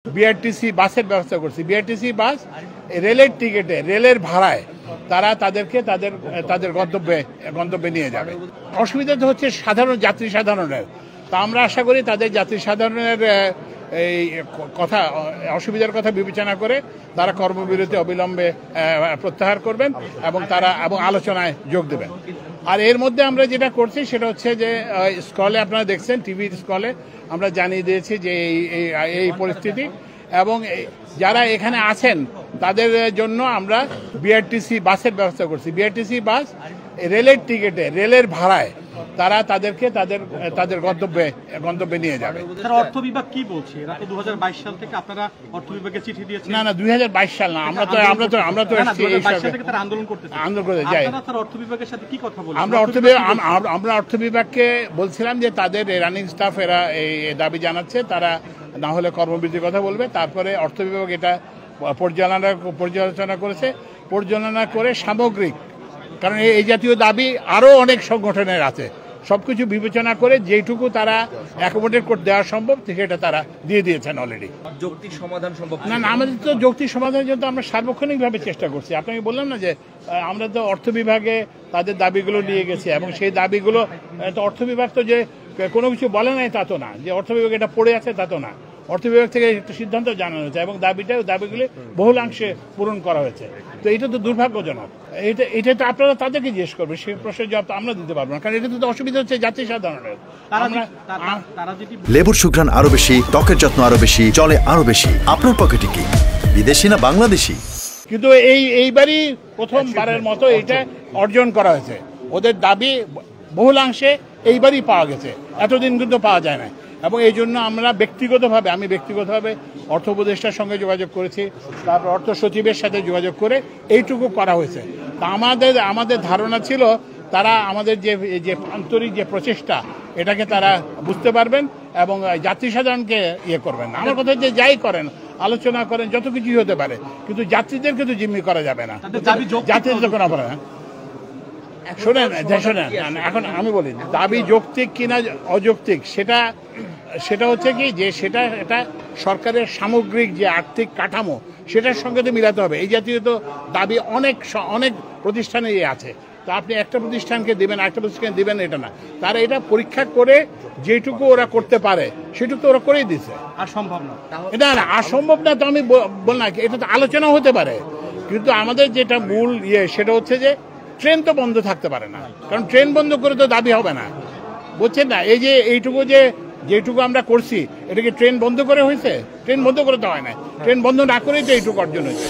BRTC বাসের ব্যবস্থা করছি। বিআরটিসি বাস রেলের টিকিটে, রেলের ভাড়ায় তারা তাদেরকে তাদের গন্তব্যে নিয়ে যাবে। অসুবিধা তো হচ্ছে সাধারণ যাত্রী সাধারণের। তা আমরা আশা করি তাদের যাত্রী সাধারণের এই কথা, অসুবিধার কথা বিবেচনা করে তারা কর্মবিরতি অবিলম্বে প্রত্যাহার করবেন এবং তারা আলোচনায় যোগ দেবেন। আর এর মধ্যে আমরা যেটা করছি সেটা হচ্ছে যে স্কলে আপনারা দেখছেন, টিভির স্কলে আমরা জানিয়ে দিয়েছি যে এই পরিস্থিতি, এবং যারা এখানে আছেন তাদের জন্য আমরা বিআরটিসি বাসের ব্যবস্থা করছি। বিআরটিসি বাস রেলের টিকিটে, রেলের ভাড়ায় তারা তাদেরকে তাদের গন্তব্যে নিয়ে যাবে। অর্থ বিভাগ কি বলছে? এরা তো 2022 সাল থেকে আপনারা অর্থ বিভাগে চিঠি দিয়েছেন। না 2022 সাল না, আমরা তো এসেছি এই হিসাবে থেকে তারা আন্দোলন করতে যাই। আপনারা অর্থ বিভাগের সাথে কি কথা বলেন? আমরা অর্থ বিভাগকে বলছিলাম যে তাদের রানিং স্টাফ এরা এই দাবি জানাচ্ছে, তারা না হলে কর্মবিরতির কথা বলবে। তারপরে অর্থ বিভাগ এটা পর্যালোচনা করেছে, পর্যালোচনা করে সামগ্রিক, কারণ এই জাতীয় দাবি আরও অনেক সংগঠনের আছে, সবকিছু বিবেচনা করে যেটুকু তারা অ্যাকোমোডেট করে দেওয়া সম্ভব সেটা তারা দিয়ে দিয়েছেন অলরেডি। যৌক্তিক সমাধান সম্ভব না, আমাদের তো যৌক্তিক সমাধানের জন্য আমরা সার্বক্ষণিকভাবে চেষ্টা করছি। আপনাকে বললাম না যে আমরা তো অর্থ বিভাগে তাদের দাবিগুলো নিয়ে গেছি, এবং সেই দাবিগুলো তো অর্থ বিভাগ তো যে কোনো কিছু বলে নাই তা তো না, যে অর্থ বিভাগ এটা পড়ে আছে তা তো না। অর্থ বিভাগ থেকে একটা সিদ্ধান্ত জানানো হয়েছে এবং দাবিগুলি বহুলাংশে পূরণ করা হয়েছে। তো এটা তো দুর্ভাগ্যজনক। এটা তো আপনারা তাদেরকে জিজ্ঞেস করবেন, সেই প্রশ্নের জবাব তো আমরা দিতে পারবো না, কারণ এটা তো অসুবিধা হচ্ছে যাত্রী সাধারণের। লেবুর সুঘ্রাণ আরো বেশি, ত্বকের যত্ন আরো বেশি, চলে আরো বেশি। আপনার পকেটে কি বিদেশি না বাংলাদেশি? কিন্তু এইবারই প্রথমবারের মতো এটা অর্জন করা হয়েছে। ওদের দাবি বহুলাংশে এইবারই পাওয়া গেছে, এতদিন কিন্তু পাওয়া যায় না। এবং এই জন্য আমি ব্যক্তিগতভাবে অর্থ উপদেষ্টার সঙ্গে যোগাযোগ করেছি, তারপর অর্থ সচিবের সাথে যোগাযোগ করে এইটুকু করা হয়েছে। তা আমাদের ধারণা ছিল তারা আমাদের যে আন্তরিক যে প্রচেষ্টা এটাকে তারা বুঝতে পারবেন এবং যাত্রী সাধারণকে করবেন। আমার কথা যে যাই করেন, আলোচনা করেন, যত কিছুই হতে পারে, কিন্তু যাত্রীদেরকে তো জিম্মি করা যাবে না। যাত্রীদের তো কোনো অপরাধ না। শোনেন, এখন আমি বলি দাবি যৌক্তিক কিনা অযৌক্তিক সেটা হচ্ছে কি যে সেটা এটা সরকারের সামগ্রিক যে আর্থিক কাঠামো সেটার সঙ্গে তো মিলাতে হবে। এই জাতীয় তো দাবি অনেক প্রতিষ্ঠানে আছে। তো আপনি একটা প্রতিষ্ঠানকে দিবেন, একটা প্রতিষ্ঠানকে দিবেন এটা না, তারা এটা পরীক্ষা করে যেটুকু ওরা করতে পারে সেটুকু ওরা করেই দিছে। আর সম্ভব না না, আর সম্ভব না তো আমি বললাম, এটা তো আলোচনা হতে পারে, কিন্তু আমাদের যেটা মূল সেটা হচ্ছে যে ট্রেন তো বন্ধ থাকতে পারে না, কারণ ট্রেন বন্ধ করে তো দাবি হবে না, বুঝছেন না? এই যে যেটুকু আমরা করছি, এটা কি ট্রেন বন্ধ করে হয়েছে? ট্রেন বন্ধ করে তো হয় না, ট্রেন বন্ধ না করেই তো এইটুকু অর্জন হয়েছে।